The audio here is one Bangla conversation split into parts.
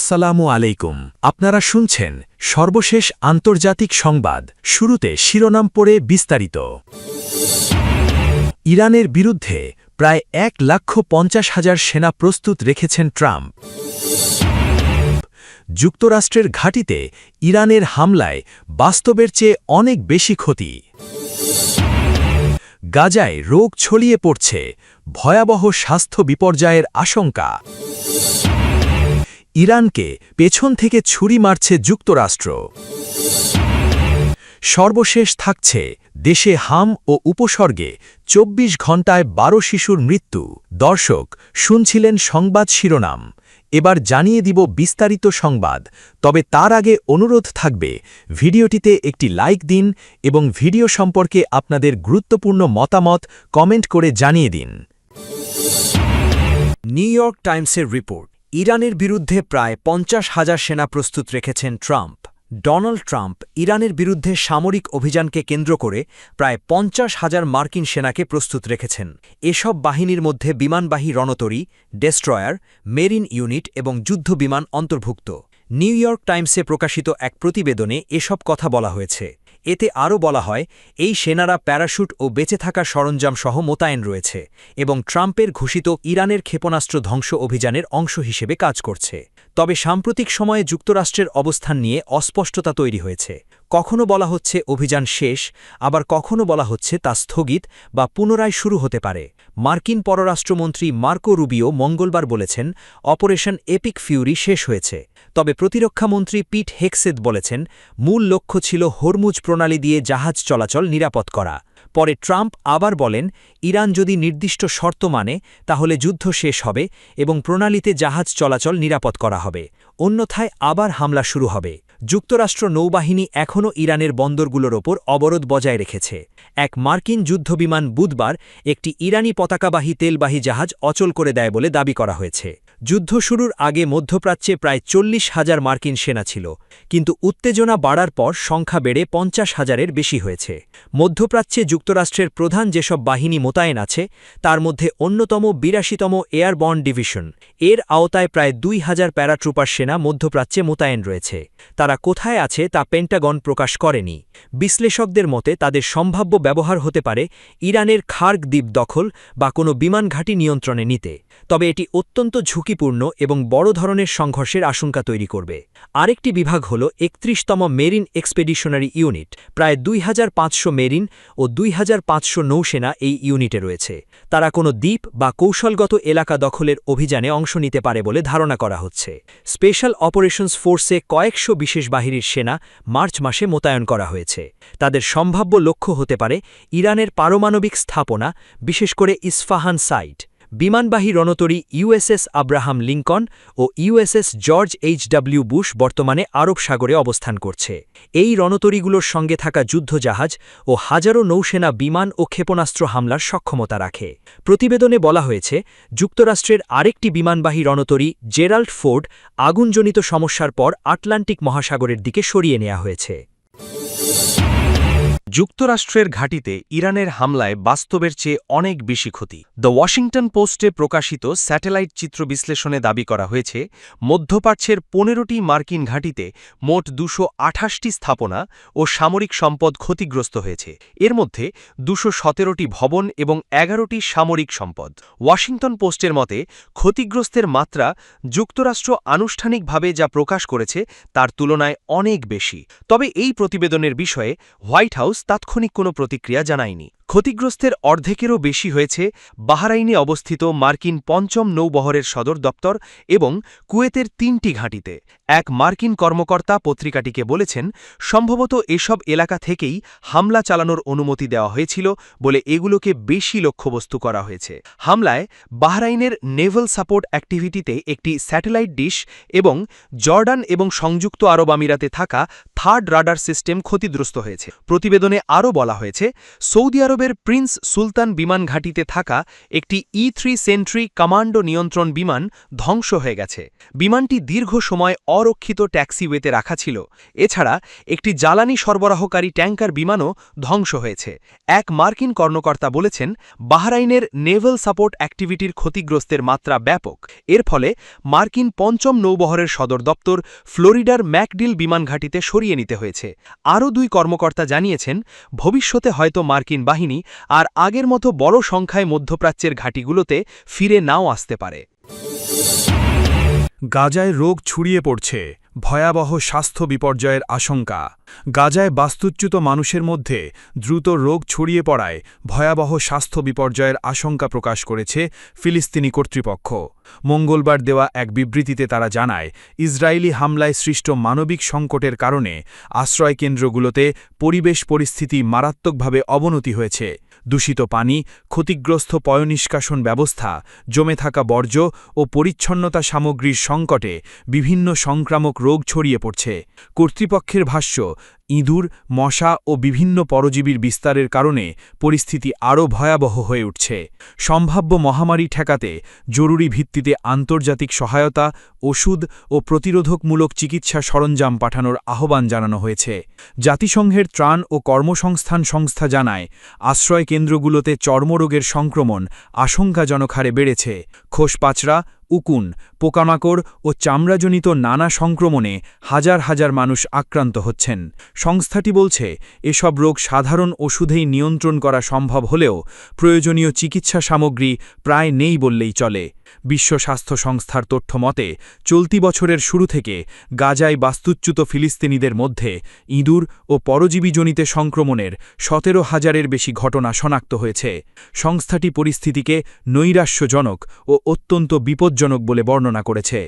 আসসালামু আলাইকুম। আপনারা শুনছেন সর্বশেষ আন্তর্জাতিক সংবাদ। শুরুতে শিরোনাম পড়ে বিস্তারিত। ইরানের বিরুদ্ধে প্রায় 1,50,000 সেনা প্রস্তুত রেখেছেন ট্রাম্প। যুক্তরাষ্ট্রের ঘাঁটিতে ইরানের হামলায় বাস্তবের চেয়ে অনেক বেশি ক্ষতি। গাজায় রোগ ছড়িয়ে পড়ছে, ভয়াবহ স্বাস্থ্য বিপর্যয়ের আশঙ্কা। ইরানকে পেছন থেকে ছুরি মারছে যুক্তরাষ্ট্র। সর্বশেষ থাকছে দেশে হাম ও উপসর্গে 24 ঘণ্টায় 12 শিশুর মৃত্যু। দর্শক, শুনছিলেন সংবাদ শিরোনাম। এবার জানিয়ে দিব বিস্তারিত সংবাদ। তবে তার আগে অনুরোধ থাকবে, ভিডিওটিতে একটি লাইক দিন এবং ভিডিও সম্পর্কে আপনাদের গুরুত্বপূর্ণ মতামত কমেন্ট করে জানিয়ে দিন। নিউ ইয়র্ক টাইমসের রিপোর্ট, ইরানের বিরুদ্ধে প্রায় 50,000 সেনা প্রস্তুত রেখেছেন ট্রাম্প। ডোনাল্ড ট্রাম্প ইরানের বিরুদ্ধে সামরিক অভিযানকে কেন্দ্র করে প্রায় 50,000 মার্কিন সেনাকে প্রস্তুত রেখেছেন। এসব বাহিনীর মধ্যে বিমানবাহী রণতরী, ডেস্ট্রয়ার, মেরিন ইউনিট এবং যুদ্ধবিমান অন্তর্ভুক্ত। নিউ ইয়র্ক টাইমসে প্রকাশিত এক প্রতিবেদনে এসব কথা বলা হয়েছে। এতে আরও বলা হয়, এই সেনারা প্যারাশুট ও বেঁচে থাকার সরঞ্জাম সহ মোতায়েন রয়েছে এবং ট্রাম্পের ঘোষিত ইরানের ক্ষেপণাস্ত্র ধ্বংস অভিযানের অংশ হিসেবে কাজ করছে। তবে সাম্প্রতিক সময়ে যুক্তরাষ্ট্রের অবস্থান নিয়ে অস্পষ্টতা তৈরি হয়েছে। কখনো বলা হচ্ছে অভিযান শেষ, আবার কখনো বলা হচ্ছে তা স্থগিত বা পুনরায় শুরু হতে পারে। মার্কিন পররাষ্ট্রমন্ত্রী মার্কো রুবিও মঙ্গলবার বলেছেন, অপারেশন এপিক ফিউরি শেষ হয়েছে। তবে প্রতিরক্ষামন্ত্রী পিট হেগসেথ বলেছেন, মূল লক্ষ্য ছিল হরমুজ প্রণালী দিয়ে জাহাজ চলাচল নিরাপদ করা। পরে ট্রাম্প আবার বলেন, ইরান যদি নির্দিষ্ট শর্ত মানে তাহলে যুদ্ধ শেষ হবে এবং প্রণালীতে জাহাজ চলাচল নিরাপদ করা হবে, অন্যথায় আবার হামলা শুরু হবে। যুক্তরাষ্ট্র নৌবাহিনী এখনও ইরানের বন্দরগুলোর ওপর অবরোধ বজায় রেখেছে। এক মার্কিন যুদ্ধবিমান বুধবার একটি ইরানি পতাকাবাহী তেলবাহী জাহাজ অচল করে দেয় বলে দাবি করা হয়েছে। যুদ্ধ শুরুর আগে মধ্যপ্রাচ্যে প্রায় 40,000 মার্কিন সেনা ছিল, কিন্তু উত্তেজনা বাড়ার পর সংখ্যা বেড়ে 50,000-এর বেশি হয়েছে। মধ্যপ্রাচ্যে যুক্তরাষ্ট্রের প্রধান যেসব বাহিনী মোতায়েন আছে তার মধ্যে অন্যতম 82তম এয়ারবর্ন ডিভিশন। এর আওতায় প্রায় 2,000 প্যারাট্রুপার সেনা মধ্যপ্রাচ্যে মোতায়েন রয়েছে। তারা কোথায় আছে তা পেন্টাগন প্রকাশ করেনি। বিশ্লেষকদের মতে তাদের সম্ভাব্য ব্যবহার হতে পারে ইরানের খার্গ দ্বীপ দখল বা কোনো বিমান ঘাঁটি নিয়ন্ত্রণে নিতে। তবে এটি অত্যন্ত ঝুঁকিপূর্ণ এবং বড় ধরনের সংঘর্ষের আশঙ্কা তৈরি করবে। আরেকটি বিভাগ হল 31তম মেরিন এক্সপেডিশনারি ইউনিট। প্রায় 2,500 মেরিন ও 2,500 নৌসেনা এই ইউনিটে রয়েছে। তারা কোনো দ্বীপ বা কৌশলগত এলাকা দখলের অভিযানে অংশ নিতে পারে বলে ধারণা করা হচ্ছে। স্পেশাল অপারেশনস ফোর্সে কয়েকশো বিশেষ বাহিনীর সেনা মার্চ মাসে মোতায়েন করা হয়েছে। তাদের সম্ভাব্য লক্ষ্য হতে পারে ইরানের পারমাণবিক স্থাপনা, বিশেষ করে ইস্ফাহান সাইট। বিমানবাহী রণতরী ইউএসএস আব্রাহাম লিঙ্কন ও ইউএসএস জর্জ এইচ.ডব্লিউ. বুশ বর্তমানে আরব সাগরে অবস্থান করছে। এই রণতরীগুলোর সঙ্গে থাকা যুদ্ধজাহাজ ও হাজারো নৌসেনা বিমান ও ক্ষেপণাস্ত্র হামলার সক্ষমতা রাখে। প্রতিবেদনে বলা হয়েছে, যুক্তরাষ্ট্রের আরেকটি বিমানবাহী রণতরী জেরাল্ড ফোর্ড আগুনজনিত সমস্যার পর আটলান্টিক মহাসাগরের দিকে সরিয়ে নেওয়া হয়েছে। যুক্তরাষ্ট্রের ঘাঁটিতে ইরানের হামলায় বাস্তবের চেয়ে অনেক বেশি ক্ষতি। দ্য ওয়াশিংটন পোস্টে প্রকাশিত স্যাটেলাইট চিত্র বিশ্লেষণে দাবি করা হয়েছে, মধ্যপ্রাচ্যের 15টি মার্কিন ঘাঁটিতে মোট 228টি স্থাপনা ও সামরিক সম্পদ ক্ষতিগ্রস্ত হয়েছে। এর মধ্যে 217টি ভবন এবং 11টি সামরিক সম্পদ। ওয়াশিংটন পোস্টের মতে, ক্ষতিগ্রস্তের মাত্রা যুক্তরাষ্ট্র আনুষ্ঠানিকভাবে যা প্রকাশ করেছে তার তুলনায় অনেক বেশি। তবে এই প্রতিবেদনের বিষয়ে হোয়াইট হাউস তাৎক্ষণিক কোনো প্রতিক্রিয়া জানায়নি। ক্ষতিগ্রস্তের অর্ধেকেরও বেশি হয়েছে বাহরাইনে অবস্থিত মার্কিন ৫ম নৌবহরের সদর দপ্তর এবং কুয়েতের 3টি ঘাঁটিতে। এক মার্কিন কর্মকর্তা পত্রিকাটিকে বলেছেন, সম্ভবত এসব এলাকা থেকেই হামলা চালানোর অনুমতি দেওয়া হয়েছিল বলে এগুলোকে বেশি লক্ষ্যবস্তু করা হয়েছে। হামলায় বাহরাইনের নেভাল সাপোর্ট অ্যাক্টিভিটিতে একটি স্যাটেলাইট ডিশ এবং জর্ডান এবং সংযুক্ত আরব আমিরাতে থাকা থার্ড রাডার সিস্টেম ক্ষতিগ্রস্ত হয়েছে। প্রতিবেদনে আরও বলা হয়েছে, সৌদি আরব আরবের প্রিন্স সুলতান বিমান ঘাঁটিতে থাকা একটি E-3 সেন্ট্রি কমান্ডো নিয়ন্ত্রণ বিমান ধ্বংস হয়ে গেছে। বিমানটি দীর্ঘ সময় অরক্ষিত ট্যাক্সিওয়েতে রাখা ছিল। এছাড়া একটি জ্বালানি সরবরাহকারী ট্যাঙ্কার বিমানও ধ্বংস হয়েছে। এক মার্কিন কর্মকর্তা বলেছেন, বাহরাইনের নেভাল সাপোর্ট অ্যাক্টিভিটির ক্ষতিগ্রস্তের মাত্রা ব্যাপক। এর ফলে মার্কিন পঞ্চম নৌবহরের সদর দপ্তর ফ্লোরিডার ম্যাকডিল বিমান ঘাঁটিতে সরিয়ে নিতে হয়েছে। আরও 2 কর্মকর্তা জানিয়েছেন, ভবিষ্যতে হয়তো মার্কিন বাহিনী আর আগের মতো বড় সংখ্যায় মধ্যপ্রাচ্যের ঘাঁটিগুলোতে ফিরে নাও আসতে পারে। গাজায় রোগ ছড়িয়ে পড়ছে, ভয়াবহ স্বাস্থ্য বিপর্যয়ের আশঙ্কা। গাজায় বাস্তুচ্যুত মানুষের মধ্যে দ্রুত রোগ ছড়িয়ে পড়ায় ভয়াবহ স্বাস্থ্য বিপর্যয়ের আশঙ্কা প্রকাশ করেছে ফিলিস্তিনি কর্তৃপক্ষ। মঙ্গলবার দেওয়া এক বিবৃতিতে তারা জানায়, ইসরায়েলি হামলায় সৃষ্ট মানবিক সংকটের কারণে আশ্রয়কেন্দ্রগুলোতে পরিবেশ পরিস্থিতি মারাত্মকভাবে অবনতি হয়েছে। দূষিত পানি, ক্ষতিগ্রস্ত পয়ঃনিষ্কাশন ব্যবস্থা, জমে থাকা বর্জ্য ও পরিচ্ছন্নতা সামগ্রীর সংকটে বিভিন্ন সংক্রামক রোগ ছড়িয়ে পড়ছে। কর্তৃপক্ষের ভাষ্য, ইঁদুর, মশা ও বিভিন্ন পরজীবীর বিস্তারের কারণে পরিস্থিতি আরও ভয়াবহ হয়ে উঠছে। সম্ভাব্য মহামারী ঠেকাতে জরুরি ভিত্তিতে আন্তর্জাতিক সহায়তা, ওষুধ ও প্রতিরোধকমূলক চিকিৎসা সরঞ্জাম পাঠানোর আহ্বান জানানো হয়েছে। জাতিসংঘের ত্রাণ ও কর্মসংস্থান সংস্থা জানায়, আশ্রয়কেন্দ্রগুলোতে চর্মরোগের সংক্রমণ আশঙ্কাজনক হারে বেড়েছে। খোসপাচড়া, উকুন, পোকামাকড় ও চামড়াজনিত নানা সংক্রমণে হাজার হাজার মানুষ আক্রান্ত হচ্ছেন। সংস্থাটি বলছে, এসব রোগ সাধারণ ওষুধেই নিয়ন্ত্রণ করা সম্ভব হলেও প্রয়োজনীয় চিকিৎসা সামগ্রী প্রায় নেই বললেই চলে। বিশ্ব স্বাস্থ্য সংস্থার তথ্য মতে, চলতি বছরের শুরু থেকে গাজায় বাস্তুচ্যুত ফিলিস্তিনিদের মধ্যে ইঁদুর ও পরজীবীজনিত সংক্রমণের 17,000-এর বেশি ঘটনা শনাক্ত হয়েছে। সংস্থাটি পরিস্থিতিকে নৈরাশ্যজনক ও অত্যন্ত বিপজ্জনক বলে বর্ণনা করেছে।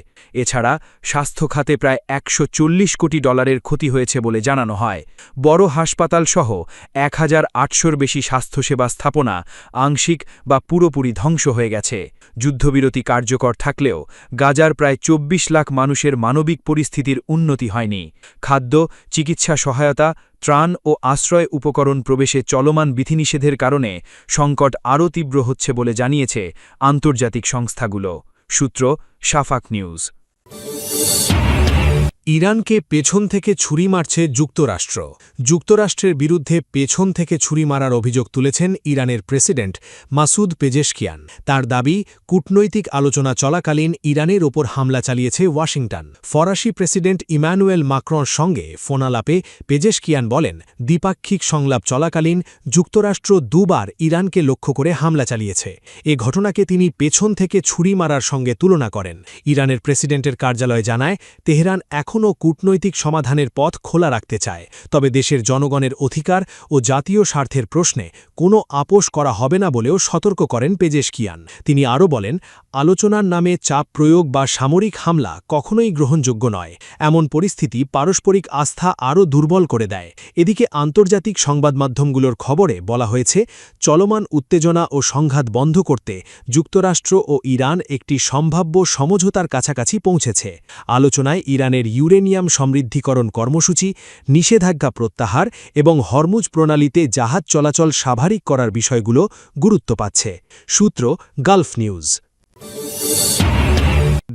এছাড়া স্বাস্থ্য খাতে প্রায় $140 কোটি ক্ষতি হয়েছে বলে জানানো হয়। বড় হাসপাতালসহ 1,800-র বেশি স্বাস্থ্যসেবা স্থাপনা আংশিক বা পুরোপুরি ধ্বংস হয়ে গেছে। যুদ্ধবিরতি কার্যকর থাকলেও গাজার প্রায় 24 লাখ মানুষের মানবিক পরিস্থিতির উন্নতি হয়নি। খাদ্য, চিকিৎসা সহায়তা, ত্রাণ ও আশ্রয় উপকরণ প্রবেশে চলমান বিধিনিষেধের কারণে সংকট আরও তীব্র হচ্ছে বলে জানিয়েছে আন্তর্জাতিক সংস্থাগুলো। সূত্র, শাফাক নিউজ। ইরানকে পেছন থেকে ছুরি মারছে যুক্তরাষ্ট্র। যুক্তরাষ্ট্রের বিরুদ্ধে পেছন থেকে ছুরি মারার অভিযোগ তুলেছেন ইরানের প্রেসিডেন্ট মাসুদ পেজেশকিয়ান। তার দাবি, কূটনৈতিক আলোচনা চলাকালীন ইরানের ওপর হামলা চালিয়েছে ওয়াশিংটন। ফরাসি প্রেসিডেন্ট ইমানুয়েল মাক্রোঁর সঙ্গে ফোনালাপে পেজেশকিয়ান বলেন, দ্বিপাক্ষিক সংলাপ চলাকালীন যুক্তরাষ্ট্র 2 বার ইরানকে লক্ষ্য করে হামলা চালিয়েছে। এ ঘটনাকে তিনি পেছন থেকে ছুরি মারার সঙ্গে তুলনা করেন। ইরানের প্রেসিডেন্টের কার্যালয় জানায়, তেহরান এখনও কূটনৈতিক সমাধানের পথ খোলা রাখতে চায়, তবে দেশের জনগণের অধিকার ও জাতীয় স্বার্থের প্রশ্নে কোনো আপোষ করা হবে না বলেও সতর্ক করেন পেজেশকিয়ান। তিনি আরও বলেন, আলোচনার নামে চাপ প্রয়োগ বা সামরিক হামলা কখনোই গ্রহণযোগ্য নয়। এমন পরিস্থিতি পারস্পরিক আস্থা আরও দুর্বল করে দেয়। এদিকে আন্তর্জাতিক সংবাদমাধ্যমগুলোর খবরে বলা হয়েছে, চলমান উত্তেজনা ও সংঘাত বন্ধ করতে যুক্তরাষ্ট্র ও ইরান একটি সম্ভাব্য সমঝোতার কাছাকাছি পৌঁছেছে। আলোচনায় ইরানের ইউরেনিয়াম সমৃদ্ধিকরণ কর্মসূচি, নিষেধাজ্ঞা প্রত্যাহার এবং হরমুজ প্রণালীতে জাহাজ চলাচল স্বাভাবিক করার বিষয়গুলো গুরুত্ব পাচ্ছে। সূত্র, গালফ নিউজ।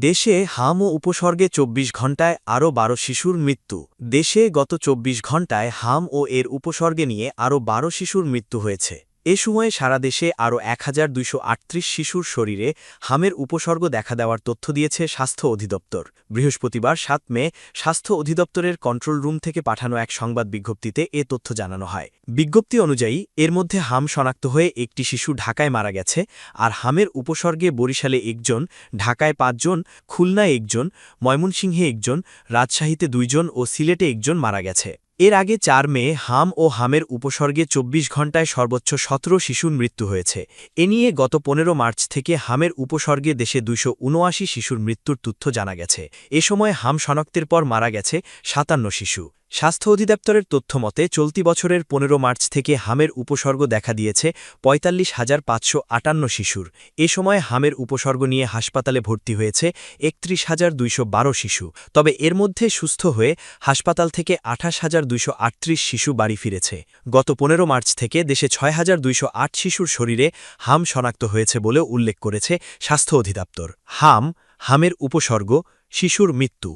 দেশে হাম ও উপসর্গে 24 ঘণ্টায় আরও 12 শিশুর মৃত্যু। দেশে গত 24 ঘণ্টায় হাম ও এর উপসর্গে নিয়ে আরও 12 শিশুর মৃত্যু হয়েছে। এ সময়ে সারা দেশে আরও 1238 শিশুর শরীরে হামের উপসর্গ দেখা দেওয়ার তথ্য দিয়েছে স্বাস্থ্য অধিদপ্তর। বৃহস্পতিবার 7 মে স্বাস্থ্য অধিদপ্তরের কন্ট্রোল রুম থেকে পাঠানো এক সংবাদ বিজ্ঞপ্তিতে এ তথ্য জানানো হয়। বিজ্ঞপ্তি অনুযায়ী এর মধ্যে হাম শনাক্ত হয়ে একটি শিশু ঢাকায় মারা গেছে, আর হামের উপসর্গে বরিশালে 1 জন, ঢাকায় 5 জন, খুলনায় 1 জন, ময়মনসিংহে 1 জন, রাজশাহীতে 2 জন ও সিলেটে 1 জন মারা গেছে। এর আগে 4 মে হাম ও হামের উপসর্গে 24 ঘণ্টায় সর্বোচ্চ 17 শিশুর মৃত্যু হয়েছে। এ নিয়ে গত 15 মার্চ থেকে হামের উপসর্গে দেশে 279 শিশুর মৃত্যুর তথ্য জানা গেছে। এ সময় হাম শনাক্তের পর মারা গেছে 57 শিশু। স্বাস্থ্য অধিদপ্তরের তথ্যমতে চলতি বছরের ১৫ মার্চ থেকে হামের উপসর্গ দেখা দিয়েছে ৪৫,৫৫৮ শিশুর। এ সময় হামের উপসর্গ নিয়ে হাসপাতালে ভর্তি হয়েছে ৩১,২১২ শিশু। তবে এর মধ্যে সুস্থ হয়ে হাসপাতাল থেকে ২৮,২৩৮ শিশু বাড়ি ফিরেছে। গত ১৫ মার্চ থেকে দেশে ৬,২০৮ শিশুর শরীরে হাম শনাক্ত হয়েছে বলেও উল্লেখ করেছে স্বাস্থ্য অধিদপ্তর। হামের উপসর্গ, শিশুর মৃত্যু।